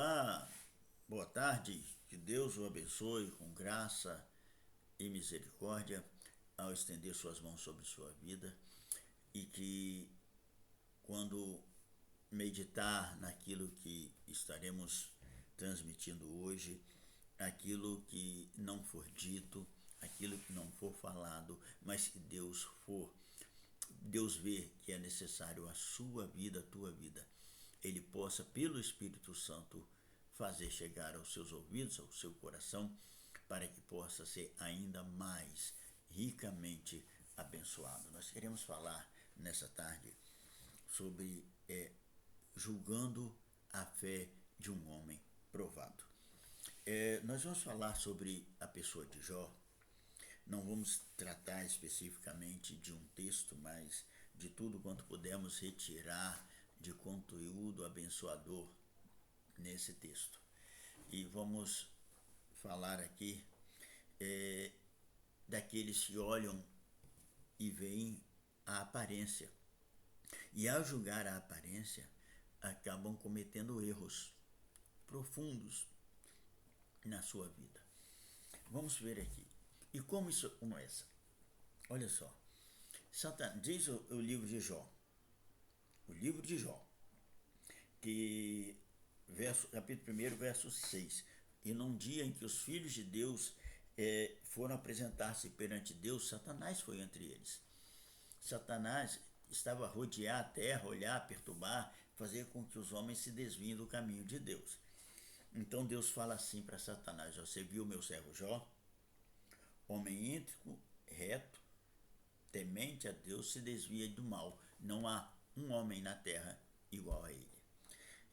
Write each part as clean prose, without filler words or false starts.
Olá, boa tarde, que Deus o abençoe com graça e misericórdia ao estender suas mãos sobre sua vida e que quando meditar naquilo que estaremos transmitindo hoje, aquilo que não for dito, aquilo que não for falado, mas que Deus vê que é necessário a sua vida, a tua vida, Ele possa, pelo Espírito Santo, fazer chegar aos seus ouvidos, ao seu coração, para que possa ser ainda mais ricamente abençoado. Nós queremos falar nessa tarde sobre julgando a fé de um homem provado. Nós vamos falar sobre a pessoa de Jó. Não vamos tratar especificamente de um texto, mas de tudo quanto pudermos retirar de conteúdo abençoador nesse texto. E vamos falar aqui daqueles que olham e veem a aparência. E ao julgar a aparência, acabam cometendo erros profundos na sua vida. Vamos ver aqui. E como isso começa? Olha só. Diz o livro de Jó. O livro de Jó. Que capítulo 1, verso 6. E num dia em que os filhos de Deus foram apresentar-se perante Deus, Satanás foi entre eles. Satanás estava a rodear a terra, olhar, perturbar, fazer com que os homens se desviem do caminho de Deus. Então Deus fala assim para Satanás: você viu meu servo Jó? Homem íntegro, reto, temente a Deus, se desvia do mal. Não há um homem na terra igual a ele.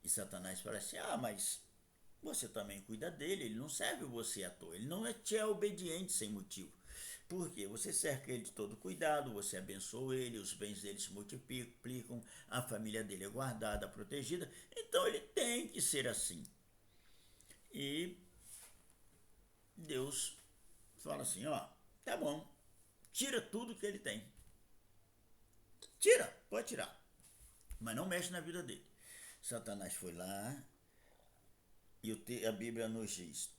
E Satanás fala assim: mas você também cuida dele, ele não serve você à toa, ele não te é obediente sem motivo. Por quê? Você cerca ele de todo cuidado, você abençoa ele, os bens dele se multiplicam, a família dele é guardada, protegida, então ele tem que ser assim. E Deus fala assim: tá bom, tira tudo que ele tem. Tira, pode tirar, mas não mexe na vida dele. Satanás foi lá e a Bíblia nos diz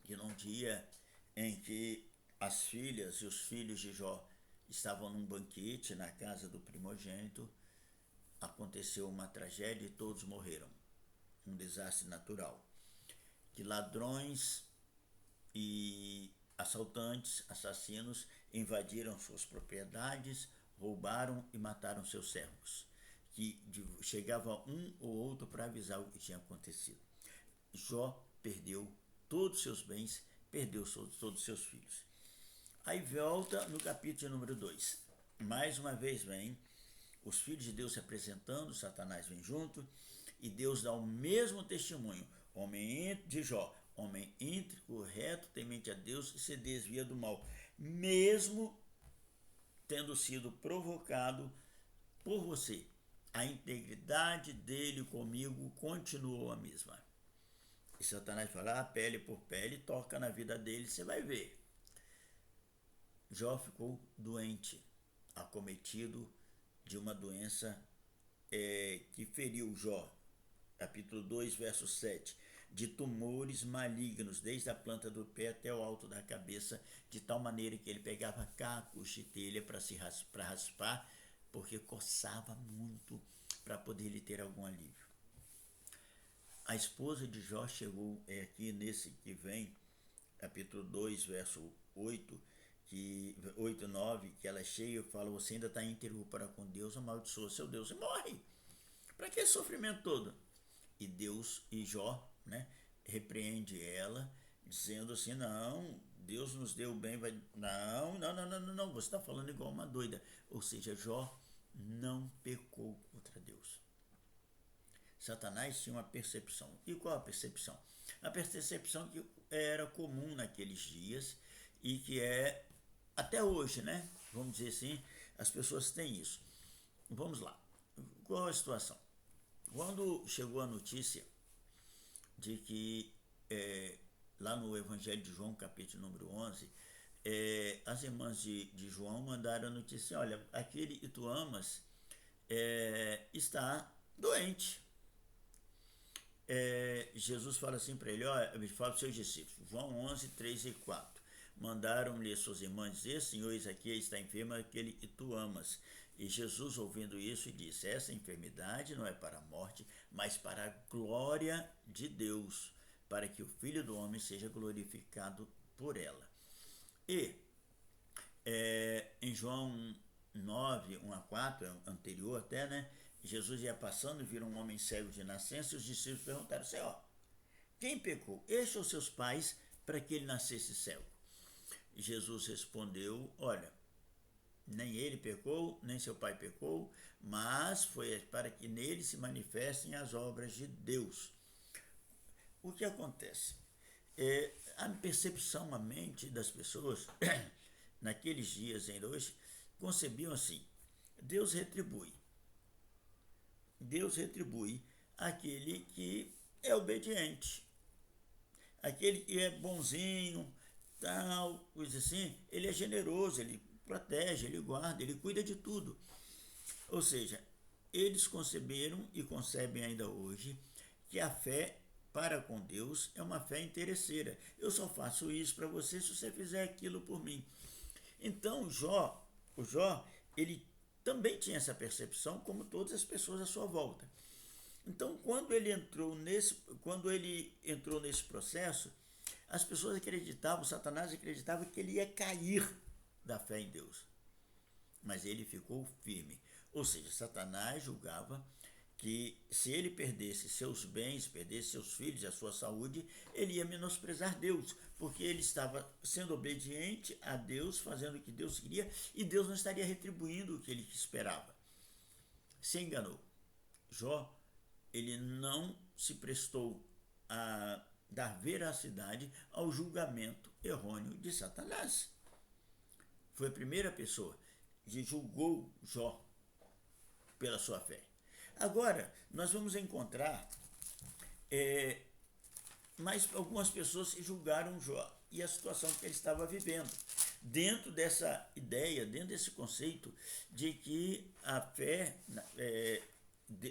que num dia em que as filhas e os filhos de Jó estavam num banquete na casa do primogênito, aconteceu uma tragédia e todos morreram. Um desastre natural. Que ladrões e assaltantes, assassinos, invadiram suas propriedades, roubaram e mataram seus servos. Que chegava um ou outro para avisar o que tinha acontecido. Jó perdeu todos os seus bens, perdeu todos os seus filhos. Aí volta no capítulo número 2. Mais uma vez vem os filhos de Deus se apresentando, Satanás vem junto, e Deus dá o mesmo testemunho. Homem de Jó, homem íntegro, reto, temente a Deus e se desvia do mal, mesmo tendo sido provocado por você. A integridade dele comigo continuou a mesma. E Satanás fala: pele por pele, toca na vida dele, você vai ver. Jó ficou doente, acometido de uma doença que feriu Jó. Capítulo 2, verso 7. De tumores malignos, desde a planta do pé até o alto da cabeça, de tal maneira que ele pegava cacos de telha para raspar, porque coçava muito, para poder ele ter algum alívio. A esposa de Jó chegou aqui nesse que vem, capítulo 2, verso 8, 9, que ela é cheia e fala: você ainda está íntegro para com Deus, amaldiçoa seu Deus e morre. Para que esse sofrimento todo? E Deus e Jó, repreende ela, dizendo assim: não, Deus nos deu bem, não, você está falando igual uma doida. Ou seja, Jó não pecou contra Deus. Satanás tinha uma percepção. E qual a percepção? A percepção que era comum naqueles dias e que é até hoje, Vamos dizer assim, as pessoas têm isso. Vamos lá. Qual a situação? Quando chegou a notícia de que lá no Evangelho de João, capítulo número 11, as irmãs de João mandaram a notícia: olha, aquele que tu amas está doente. Jesus fala assim para ele, ele fala para os seus discípulos, João 11, 3 e 4. Mandaram-lhe suas irmãs dizer, Senhor, eis aqui está enfermo aquele que tu amas. E Jesus, ouvindo isso, disse, essa enfermidade não é para a morte, mas para a glória de Deus, para que o Filho do Homem seja glorificado por ela. E em João 9, 1 a 4, anterior até, né? Jesus ia passando e viram um homem cego de nascença e os discípulos perguntaram, Senhor, quem pecou, este ou seus pais, para que ele nascesse cego? E Jesus respondeu, olha, nem ele pecou, nem seu pai pecou, mas foi para que nele se manifestem as obras de Deus. O que acontece? A percepção, a mente das pessoas, naqueles dias ainda hoje, concebiam assim, Deus retribui aquele que é obediente, aquele que é bonzinho, tal, coisa assim, ele é generoso, ele protege, ele guarda, ele cuida de tudo. Ou seja, eles conceberam e concebem ainda hoje que a fé para com Deus é uma fé interesseira. Eu só faço isso para você se você fizer aquilo por mim. Então, o Jó, ele também tinha essa percepção, como todas as pessoas à sua volta. Então, quando ele entrou nesse processo, as pessoas acreditavam, Satanás acreditava que ele ia cair da fé em Deus. Mas ele ficou firme. Ou seja, Satanás julgava que se ele perdesse seus bens, perdesse seus filhos e a sua saúde, ele ia menosprezar Deus, porque ele estava sendo obediente a Deus, fazendo o que Deus queria, e Deus não estaria retribuindo o que ele esperava. Se enganou. Jó, ele não se prestou a dar veracidade ao julgamento errôneo de Satanás. Foi a primeira pessoa que julgou Jó pela sua fé. Agora, nós vamos encontrar mais algumas pessoas que julgaram Jó e a situação que ele estava vivendo. Dentro dessa ideia, dentro desse conceito de que a fé,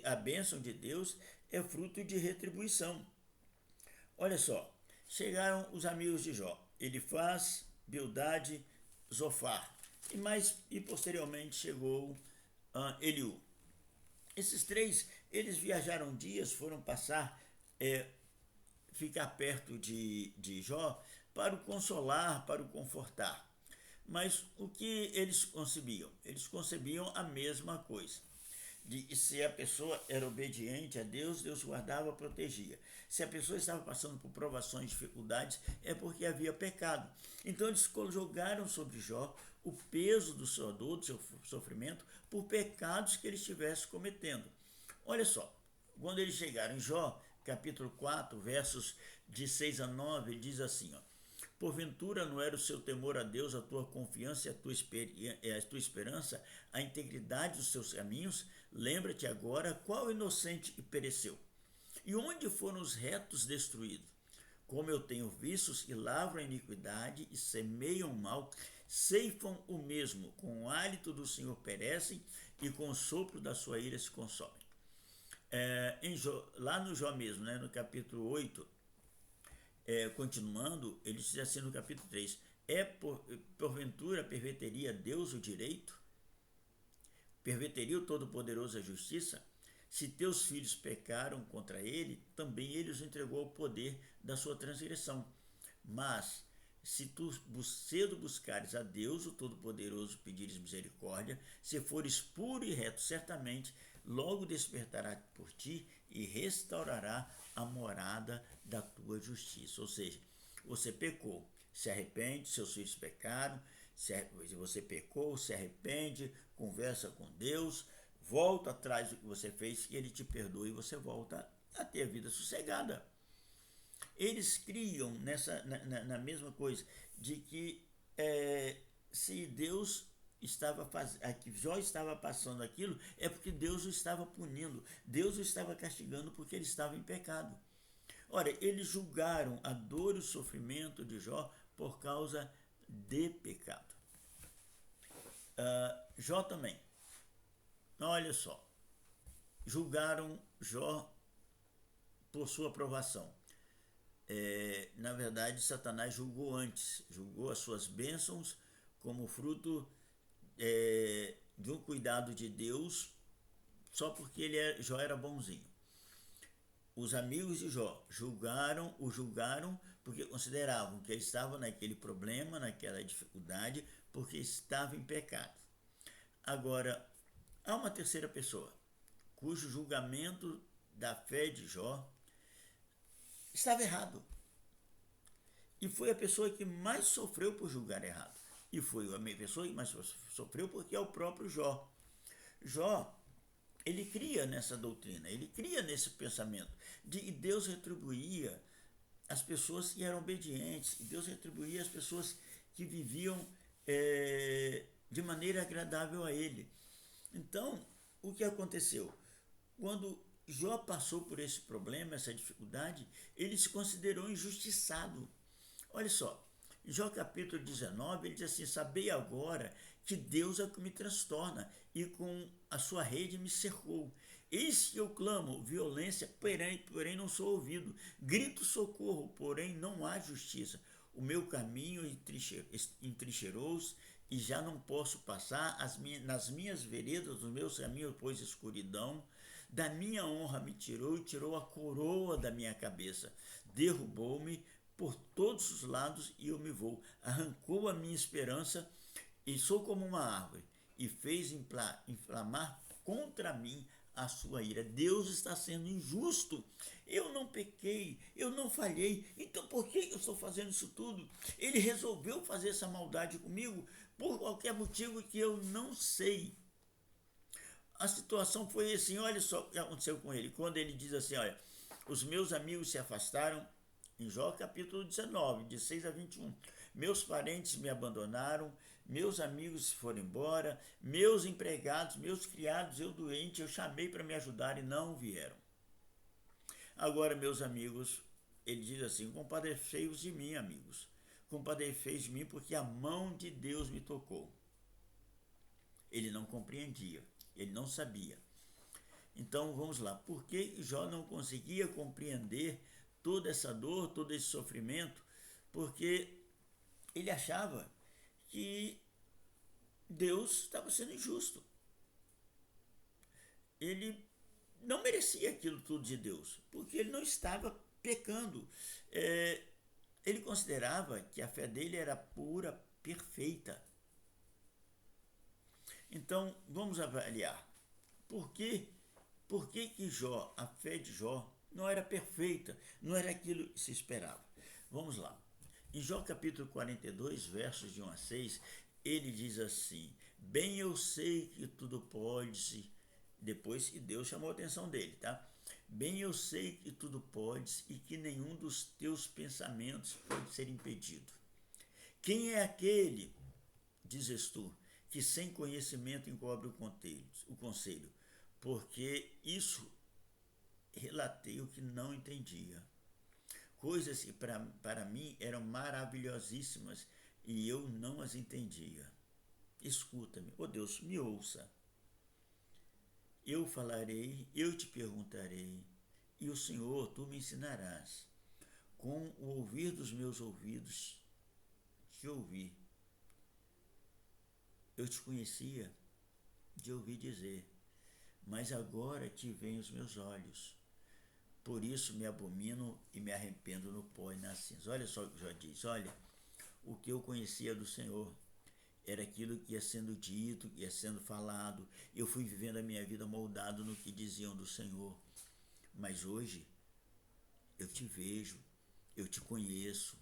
a bênção de Deus é fruto de retribuição. Olha só, chegaram os amigos de Jó, Elifaz, Bildade, Zofar, e posteriormente chegou Eliú. Esses três, eles viajaram dias, foram ficar perto de Jó para o consolar, para o confortar. Mas o que eles concebiam? Eles concebiam a mesma coisa. Se a pessoa era obediente a Deus, Deus guardava, protegia. Se a pessoa estava passando por provações, dificuldades, é porque havia pecado. Então eles jogaram sobre Jó o peso do sua dor, do seu sofrimento, por pecados que ele estivesse cometendo. Olha só, quando eles chegaram em Jó, capítulo 4, versos de 6 a 9, ele diz assim, porventura não era o seu temor a Deus, a tua confiança e a tua esperança, a integridade dos seus caminhos? Lembra-te agora qual inocente que pereceu. E onde foram os retos destruídos? Como eu tenho vistos que lavram a iniquidade e semeiam o mal, ceifam o mesmo, com o hálito do Senhor perecem e com o sopro da sua ira se consomem. Lá no Jó mesmo, né, no capítulo 8, continuando, ele diz assim no capítulo 3, porventura perverteria Deus o direito? Perverteria o Todo-Poderoso a justiça? Se teus filhos pecaram contra ele, também ele os entregou ao poder da sua transgressão. Mas, se tu cedo buscares a Deus, o Todo-Poderoso, pedires misericórdia, se fores puro e reto, certamente, logo despertará por ti e restaurará a morada da tua justiça. Ou seja, você pecou, se arrepende, seus filhos pecaram, você pecou, se arrepende, conversa com Deus, volta atrás do que você fez, que ele te perdoa e você volta a ter a vida sossegada. Eles criam na mesma coisa, de que se Deus que Jó estava passando aquilo, é porque Deus o estava punindo, Deus o estava castigando porque ele estava em pecado. Ora, eles julgaram a dor e o sofrimento de Jó por causa de pecado. Jó também. Olha só, julgaram Jó por sua provação. Na verdade, Satanás julgou antes, julgou as suas bênçãos como fruto de um cuidado de Deus, só porque Jó era bonzinho. Os amigos de Jó o julgaram porque consideravam que ele estava naquele problema, naquela dificuldade, porque estava em pecado. Agora, há uma terceira pessoa, cujo julgamento da fé de Jó estava errado. E foi a pessoa que mais sofreu por julgar errado. E foi a pessoa que mais sofreu porque é o próprio Jó. Jó, ele cria nessa doutrina, ele cria nesse pensamento de que Deus retribuía as pessoas que eram obedientes, e Deus retribuía as pessoas que viviam de maneira agradável a Ele. Então, o que aconteceu? Quando Jó passou por esse problema, essa dificuldade, ele se considerou injustiçado. Olha só, em Jó capítulo 19, ele diz assim: sabei agora que Deus é o que me transtorna, e com a sua rede me cercou. Eis que eu clamo violência, porém não sou ouvido. Grito socorro, porém não há justiça. O meu caminho entrincheirou-se, e já não posso passar nas minhas veredas, nos meus caminhos, pois escuridão. Da minha honra me tirou e tirou a coroa da minha cabeça. Derrubou-me por todos os lados e eu me vou. Arrancou a minha esperança e sou como uma árvore, e fez inflamar contra mim a sua ira. Deus está sendo injusto. Eu não pequei, eu não falhei, então por que eu estou fazendo isso tudo? Ele resolveu fazer essa maldade comigo por qualquer motivo que eu não sei. A situação foi assim, olha só o que aconteceu com ele. Quando ele diz assim, olha, os meus amigos se afastaram, em Jó capítulo 19, de 6 a 21. Meus parentes me abandonaram, meus amigos foram embora, meus empregados, meus criados, eu doente, eu chamei para me ajudar e não vieram. Agora, meus amigos, ele diz assim: compadecei-vos de mim, amigos. Compadecei-vos de mim porque a mão de Deus me tocou. Ele não compreendia, ele não sabia. Então vamos lá, por que Jó não conseguia compreender toda essa dor, todo esse sofrimento? Porque ele achava que Deus estava sendo injusto. Ele não merecia aquilo tudo de Deus, porque ele não estava pecando. Ele considerava que a fé dele era pura, perfeita. Então vamos avaliar. Por que Jó, a fé de Jó, não era perfeita, não era aquilo que se esperava? Vamos lá. Em Jó capítulo 42, versos de 1 a 6, ele diz assim: bem eu sei que tudo pode, depois que Deus chamou a atenção dele, tá? Bem eu sei que tudo podes e que nenhum dos teus pensamentos pode ser impedido. Quem é aquele, dizes tu, que sem conhecimento encobre o conselho? Porque isso relatei o que não entendia. Coisas que para mim eram maravilhosíssimas e eu não as entendia. Escuta-me, ó Deus, me ouça. Eu falarei, eu te perguntarei, e o Senhor, tu me ensinarás. Com o ouvir dos meus ouvidos, te ouvi. Eu te conhecia de ouvir dizer, mas agora te veem os meus olhos. Por isso me abomino e me arrependo no pó e nas cinzas. Olha só o que Jó diz, olha, o que eu conhecia do Senhor era aquilo que ia sendo dito, que ia sendo falado. Eu fui vivendo a minha vida moldado no que diziam do Senhor. Mas hoje eu te vejo, eu te conheço,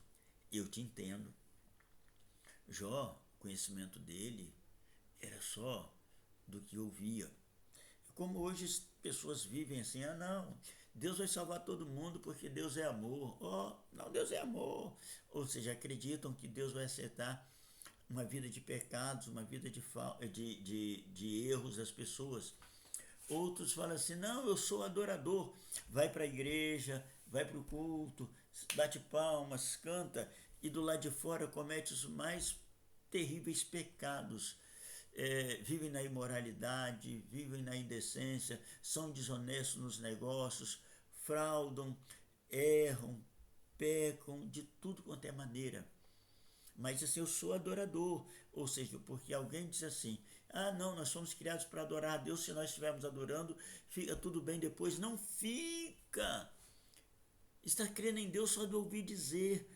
eu te entendo. Jó, o conhecimento dele era só do que ouvia. Como hoje as pessoas vivem assim, não, Deus vai salvar todo mundo porque Deus é amor. Não, Deus é amor. Ou seja, acreditam que Deus vai aceitar uma vida de pecados, uma vida de erros das pessoas. Outros falam assim, não, eu sou adorador. Vai para a igreja, vai para o culto, bate palmas, canta, e do lado de fora comete os mais terríveis pecados. Vivem na imoralidade, vivem na indecência, são desonestos nos negócios, fraudam, erram, pecam de tudo quanto é maneira. Mas assim, eu sou adorador. Ou seja, porque alguém diz assim: ah, não, nós somos criados para adorar a Deus. Se nós estivermos adorando, fica tudo bem depois. Não fica. Está crendo em Deus só de ouvir dizer.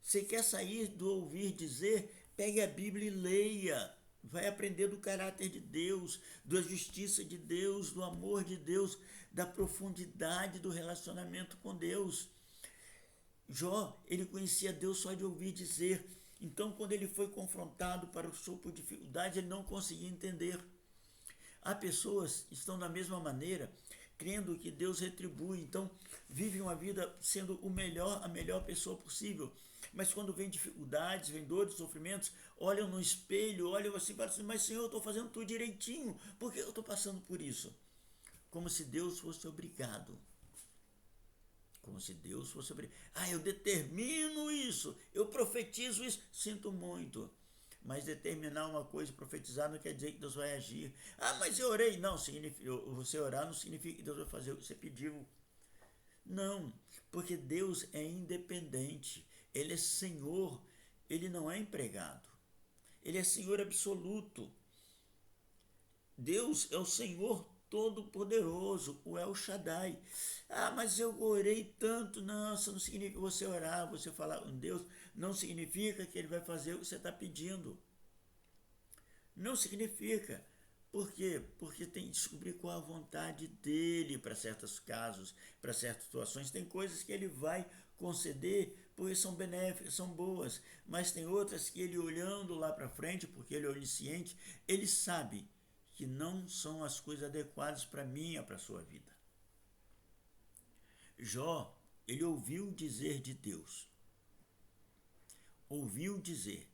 Você quer sair do ouvir dizer? Pegue a Bíblia e leia. Vai aprender do caráter de Deus, da justiça de Deus, do amor de Deus, da profundidade do relacionamento com Deus. Jó, ele conhecia Deus só de ouvir dizer. Então, quando ele foi confrontado para o sul por dificuldade, ele não conseguia entender. Há pessoas que estão da mesma maneira, crendo que Deus retribui, então vivem uma vida sendo a melhor pessoa possível. Mas quando vem dificuldades, vem dores, sofrimentos, olham no espelho, olham assim e falam assim: mas Senhor, eu estou fazendo tudo direitinho, por que eu estou passando por isso? Como se Deus fosse obrigado. Como se Deus fosse obrigado. Ah, eu determino isso, eu profetizo isso, sinto muito. Mas determinar uma coisa e profetizar não quer dizer que Deus vai agir. Ah, mas eu orei. Não, você orar não significa que Deus vai fazer o que você pediu. Não, porque Deus é independente. Ele é Senhor, ele não é empregado. Ele é Senhor absoluto. Deus é o Senhor Todo-Poderoso, o El Shaddai. Ah, mas eu orei tanto. Não, isso não significa você orar, você falar com Deus, não significa que Ele vai fazer o que você está pedindo. Não significa. Por quê? Porque tem que descobrir qual a vontade dele para certos casos, para certas situações. Tem coisas que ele vai conceder porque são benéficas, são boas, mas tem outras que ele olhando lá para frente, porque ele é onisciente, ele sabe que não são as coisas adequadas para mim e para a sua vida. Jó, ele ouviu dizer de Deus. Ouviu dizer.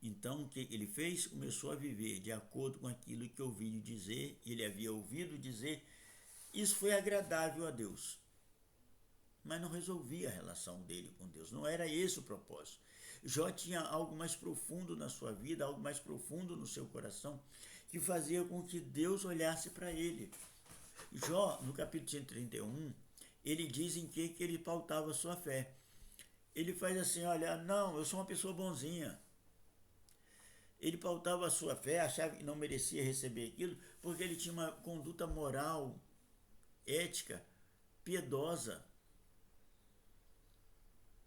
Então, o que ele fez? Começou a viver de acordo com aquilo que ouviu dizer, ele havia ouvido dizer. Isso foi agradável a Deus, mas não resolvia a relação dele com Deus. Não era esse o propósito. Jó tinha algo mais profundo na sua vida, algo mais profundo no seu coração, que fazia com que Deus olhasse para ele. Jó, no capítulo 131, ele diz em que ele pautava a sua fé. Ele faz assim: olha, não, eu sou uma pessoa bonzinha. Ele pautava a sua fé, achava que não merecia receber aquilo, porque ele tinha uma conduta moral, ética, piedosa.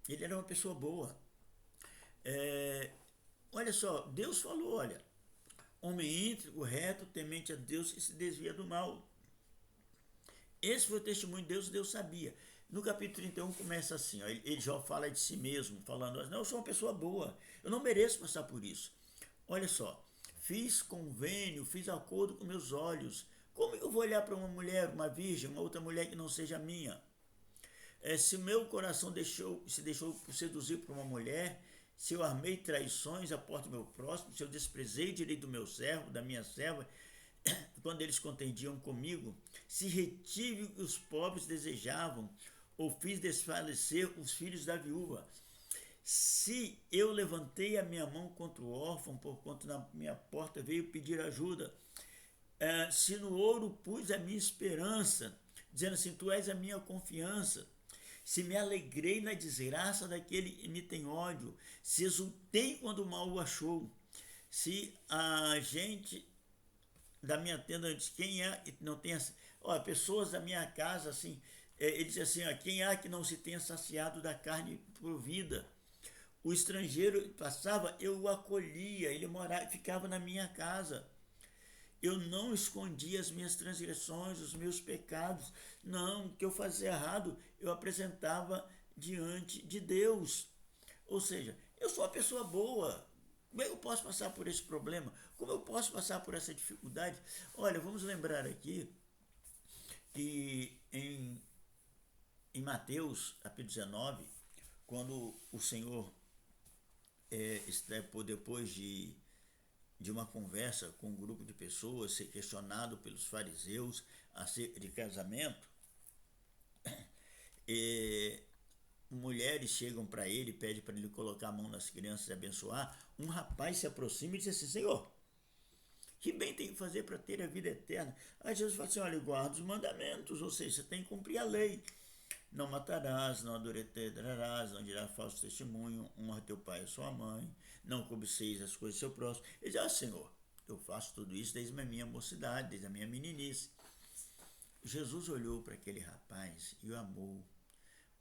Ele era uma pessoa boa. Olha só, Deus falou, olha, homem íntegro, reto, temente a Deus e se desvia do mal. Esse foi o testemunho de Deus, Deus sabia. No capítulo 31 começa assim, ó, ele já fala de si mesmo, falando: não, eu sou uma pessoa boa, eu não mereço passar por isso. Olha só, fiz convênio, fiz acordo com meus olhos. Como eu vou olhar para uma mulher, uma virgem, uma outra mulher que não seja minha? Se meu coração se deixou seduzir por uma mulher, se eu armei traições à porta do meu próximo, se eu desprezei o direito do meu servo, da minha serva, quando eles contendiam comigo, se retive o que os pobres desejavam, ou fiz desfalecer os filhos da viúva, se eu levantei a minha mão contra o órfão, porquanto na minha porta veio pedir ajuda, se no ouro pus a minha esperança, dizendo assim: tu és a minha confiança, se me alegrei na desgraça daquele que me tem ódio, se exultei quando o mal o achou, se a gente da minha tenda diz: quem é que não tenha... pessoas da minha casa, assim, ele diz assim: quem é que não se tenha saciado da carne provida? O estrangeiro passava, eu o acolhia, ele ficava na minha casa. Eu não escondia as minhas transgressões, os meus pecados. Não, o que eu fazia errado, eu apresentava diante de Deus. Ou seja, eu sou uma pessoa boa. Como é que eu posso passar por esse problema? Como eu posso passar por essa dificuldade? Olha, vamos lembrar aqui que em Mateus, capítulo 19, quando o Senhor, depois de uma conversa com um grupo de pessoas, ser questionado pelos fariseus acerca de casamento, mulheres chegam para ele, pedem para ele colocar a mão nas crianças e abençoar. Um rapaz se aproxima e diz assim: Senhor, que bem tem que fazer para ter a vida eterna? Aí Jesus fala assim: olha, guarda os mandamentos, ou seja, você tem que cumprir a lei. não matarás, não adulterarás, não dirás falso testemunho, honra teu pai e sua mãe, não cobiceis as coisas do seu próximo. Ele diz, Senhor, eu faço tudo isso desde a minha mocidade, desde a minha meninice. Jesus olhou para aquele rapaz e o amou.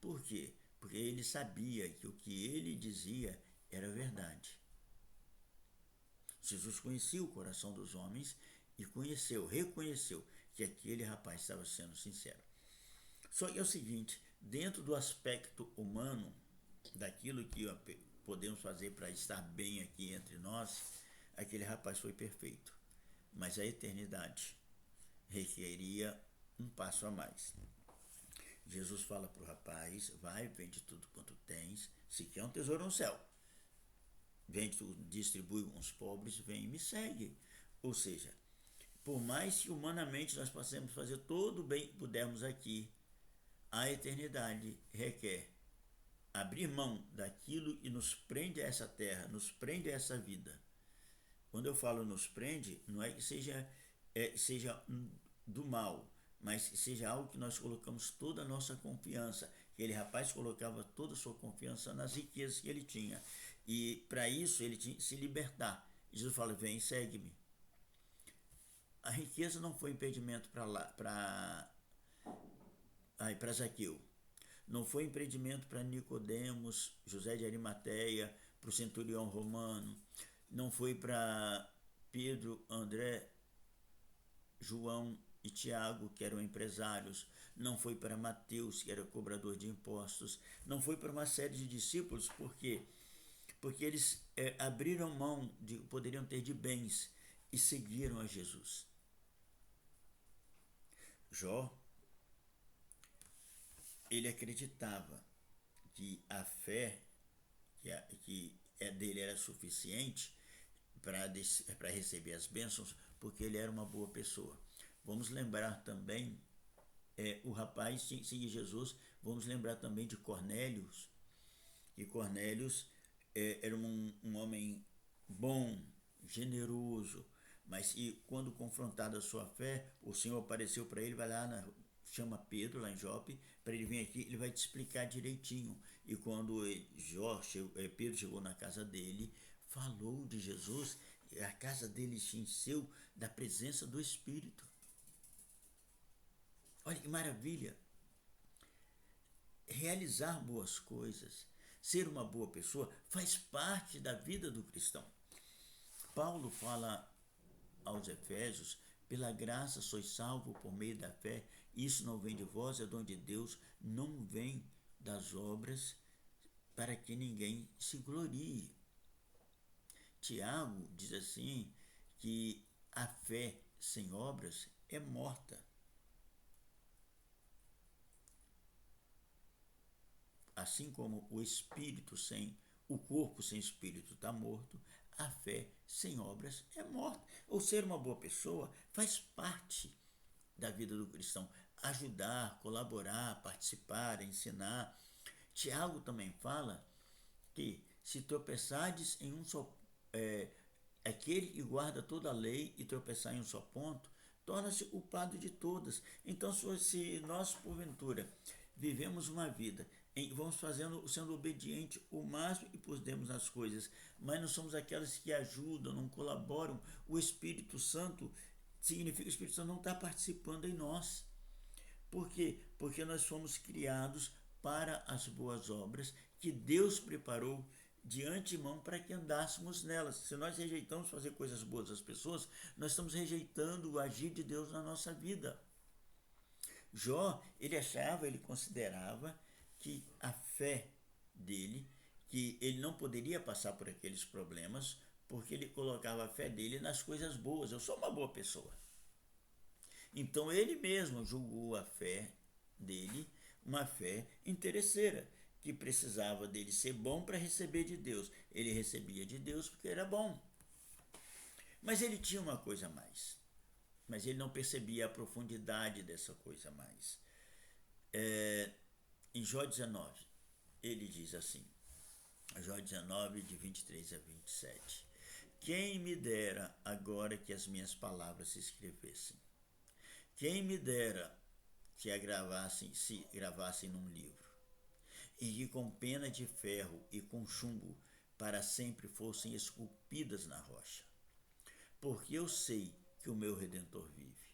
Por quê? Porque ele sabia que o que ele dizia era verdade. Jesus conhecia o coração dos homens e reconheceu que aquele rapaz estava sendo sincero. Só que é o seguinte, dentro do aspecto humano, daquilo que podemos fazer para estar bem aqui entre nós, aquele rapaz foi perfeito. Mas a eternidade requeria um passo a mais. Jesus fala para o rapaz, vai, vende tudo quanto tens, se quer um tesouro no céu. Vende tudo, distribui com os pobres, vem e me segue. Ou seja, por mais que humanamente nós possamos fazer todo o bem que pudermos aqui, a eternidade requer abrir mão daquilo e nos prende a essa terra, nos prende a essa vida. Quando eu falo nos prende, não é que seja do mal, mas seja algo que nós colocamos toda a nossa confiança. Aquele rapaz colocava toda a sua confiança nas riquezas que ele tinha. E para isso ele tinha que se libertar. Jesus fala, vem, segue-me. A riqueza não foi impedimento para Zaqueu. Não foi impedimento para Nicodemos, José de Arimateia, para o centurião romano. Não foi para Pedro, André, João e Tiago, que eram empresários. Não foi para Mateus, que era cobrador de impostos. Não foi para uma série de discípulos, porque eles abriram mão de poderiam ter de bens e seguiram a Jesus. Jó, ele acreditava que a fé que dele era suficiente para receber as bênçãos, porque ele era uma boa pessoa. Vamos lembrar também, o rapaz tinha que seguir Jesus, vamos lembrar também de Cornélios, que Cornélios era um homem bom, generoso, mas quando confrontado a sua fé, o Senhor apareceu para ele, vai lá, chama Pedro lá em Jope, para ele vir aqui, ele vai te explicar direitinho. E quando Pedro chegou na casa dele, falou de Jesus, a casa dele se encheu da presença do Espírito. Olha que maravilha! Realizar boas coisas, ser uma boa pessoa, faz parte da vida do cristão. Paulo fala aos Efésios, pela graça sois salvos por meio da fé, isso não vem de vós, é dom de Deus, não vem das obras, para que ninguém se glorie. Tiago diz assim, que a fé sem obras é morta. Assim como o corpo sem espírito está morto, a fé sem obras é morta. Ou ser uma boa pessoa faz parte da vida do cristão. Ajudar, colaborar, participar, ensinar. Tiago também fala que se tropeçardes em um só... aquele que guarda toda a lei e tropeçar em um só ponto, torna-se culpado de todas. Então, se nós, porventura, vivemos uma vida vamos sendo obediente o máximo que podemos nas coisas, mas não somos aquelas que ajudam, não colaboram, o Espírito Santo significa que o Espírito Santo não está participando em nós. Por quê? Porque nós fomos criados para as boas obras que Deus preparou de antemão para que andássemos nelas. Se nós rejeitamos fazer coisas boas às pessoas, nós estamos rejeitando o agir de Deus na nossa vida. Jó, ele considerava que a fé dele, que ele não poderia passar por aqueles problemas, porque ele colocava a fé dele nas coisas boas. Eu sou uma boa pessoa. Então ele mesmo julgou a fé dele uma fé interesseira, que precisava dele ser bom para receber de Deus. Ele recebia de Deus porque era bom. Mas ele tinha uma coisa a mais. Mas ele não percebia a profundidade dessa coisa a mais. Em Jó 19, ele diz assim, Jó 19, de 23 a 27. Quem me dera agora que as minhas palavras se escrevessem? Quem me dera se gravassem num livro, e que com pena de ferro e com chumbo para sempre fossem esculpidas na rocha. Porque eu sei que o meu Redentor vive,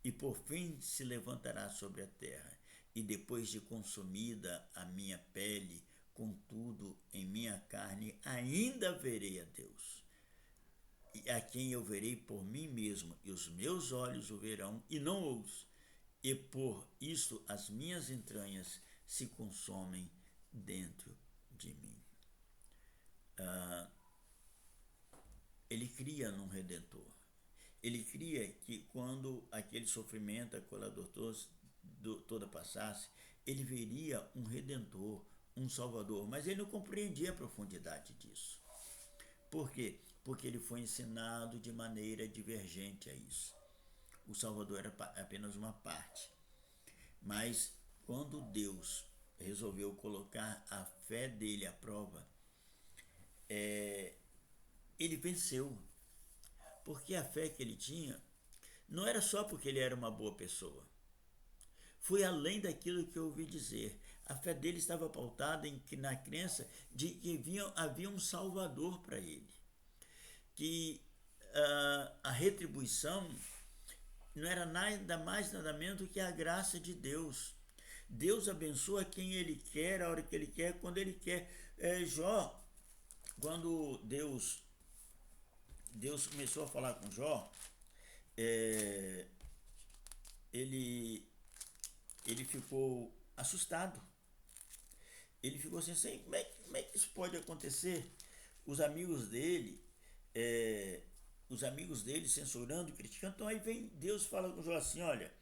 e por fim se levantará sobre a terra, e depois de consumida a minha pele, contudo em minha carne ainda verei a Deus, e a quem eu verei por mim mesmo, e os meus olhos o verão e não outros, e por isso as minhas entranhas se consomem dentro de mim. Ele cria num Redentor. Ele cria que quando aquele sofrimento, aquela dor toda passasse, ele veria um Redentor, um Salvador, mas ele não compreendia a profundidade disso. Por quê? Porque ele foi ensinado de maneira divergente a isso. O Salvador era apenas uma parte. Mas quando Deus resolveu colocar a fé dele à prova, ele venceu. Porque a fé que ele tinha não era só porque ele era uma boa pessoa. Foi além daquilo que eu ouvi dizer. A fé dele estava pautada na crença de que havia um Salvador para ele. Que a retribuição não era nada mais, nada menos do que a graça de Deus. Deus abençoa quem Ele quer, a hora que Ele quer, quando Ele quer. Jó, quando Deus começou a falar com Jó, ele ficou assustado. Ele ficou assim, como é que isso pode acontecer? Os amigos dele, censurando, criticando. Então aí vem Deus fala com Jó assim, olha,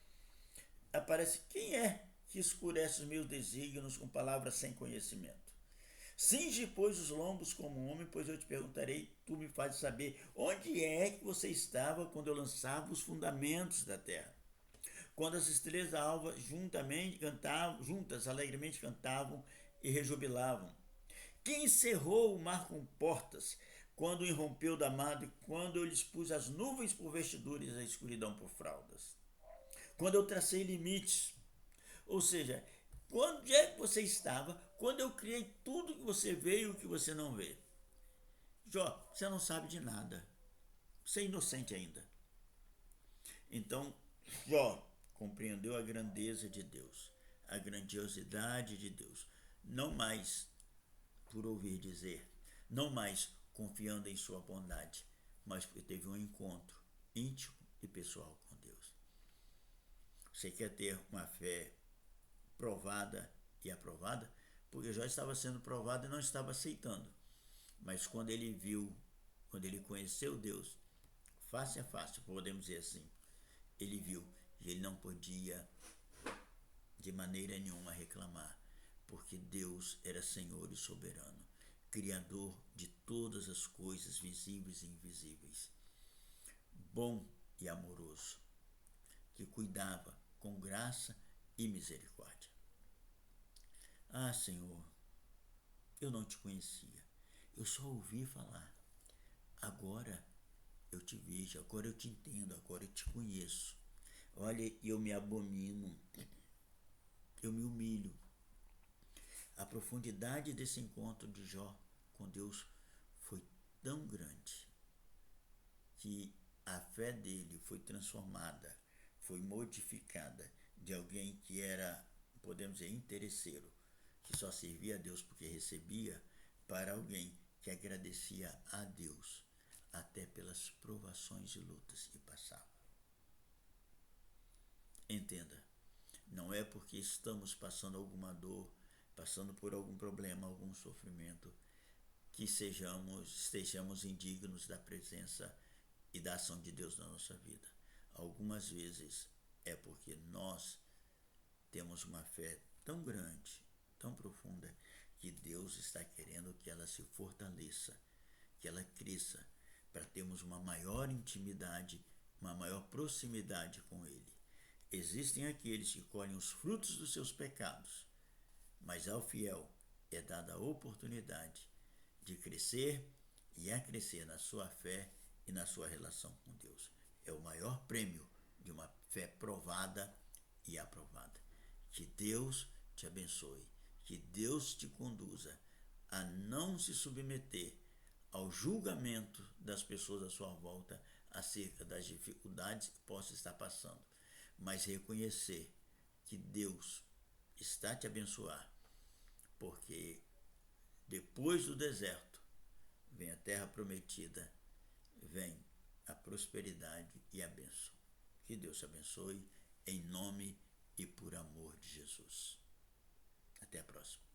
aparece quem é que escurece os meus desígnios com palavras sem conhecimento? Cinge, pois, os lombos como um homem, pois eu te perguntarei, tu me fazes saber onde é que você estava quando eu lançava os fundamentos da terra. Quando as estrelas da alva juntas alegremente cantavam e rejubilavam. Quem encerrou o mar com portas, quando irrompeu da mar, e quando eu lhes pus as nuvens por vestiduras e a escuridão por fraldas. Quando eu tracei limites, ou seja, onde é que você estava quando eu criei tudo que você vê e o que você não vê? Jó, você não sabe de nada. Você é inocente ainda. Então, Jó compreendeu a grandeza de Deus, a grandiosidade de Deus. Não mais por ouvir dizer, não mais confiando em sua bondade, mas porque teve um encontro íntimo e pessoal com Deus. Você quer ter uma fé provada e aprovada? Porque já estava sendo provado e não estava aceitando. Mas quando ele viu, quando ele conheceu Deus, face a face, podemos dizer assim, ele viu e ele não podia de maneira nenhuma reclamar, porque Deus era Senhor e soberano, Criador de todas as coisas visíveis e invisíveis, bom e amoroso, que cuidava com graça e misericórdia. Ah, Senhor, eu não te conhecia, eu só ouvi falar. Agora eu te vejo, agora eu te entendo, agora eu te conheço. Olha, eu me abomino, eu me humilho. A profundidade desse encontro de Jó com Deus foi tão grande que a fé dele foi transformada, foi modificada de alguém que era, podemos dizer, interesseiro, que só servia a Deus porque recebia, para alguém que agradecia a Deus até pelas provações e lutas que passava. Entenda, não é porque estamos passando alguma dor, passando por algum problema, algum sofrimento, que estejamos indignos da presença e da ação de Deus na nossa vida. Algumas vezes é porque nós temos uma fé tão grande, tão profunda, que Deus está querendo que ela se fortaleça, que ela cresça, para termos uma maior intimidade, uma maior proximidade com Ele. Existem aqueles que colhem os frutos dos seus pecados, mas ao fiel é dada a oportunidade de crescer e a crescer na sua fé e na sua relação com Deus. É o maior prêmio de uma fé provada e aprovada. Que Deus te abençoe, que Deus te conduza a não se submeter ao julgamento das pessoas à sua volta acerca das dificuldades que possa estar passando, mas reconhecer que Deus está te abençoar, porque depois do deserto vem a terra prometida, vem a prosperidade e a bênção. Que Deus te abençoe em nome e por amor de Jesus. Até a próxima.